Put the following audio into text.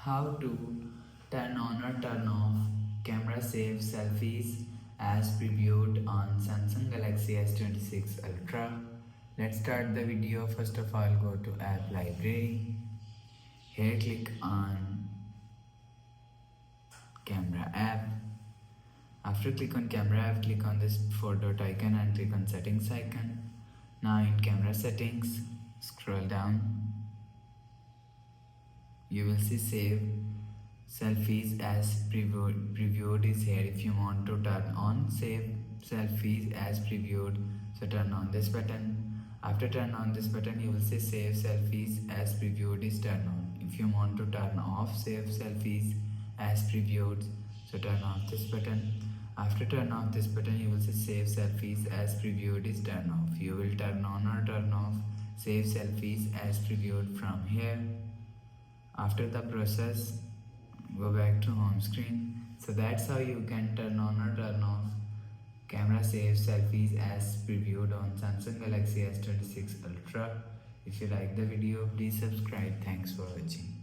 How to turn on or turn off camera save selfies as previewed on Samsung Galaxy S26 Ultra. Let's start the video. First of all, go to app library. Here click on camera app. After click on camera app, click on this 4 dot icon and click on settings icon. Now in camera settings, scroll down. You will see save selfies as previewed is here. If you want to turn on save selfies as previewed, so turn on this button. After turn on this button, you will see save selfies as previewed is turned on. If you want to turn off save selfies as previewed, so turn off this button. After turn off this button, you will see save selfies as previewed is turned off. You will turn on or turn off save selfies as previewed from here. After the process, go back to home screen. So that's how you can turn on or turn off camera save selfies as previewed on Samsung Galaxy S26 Ultra. If you like the video, please subscribe. Thanks for watching.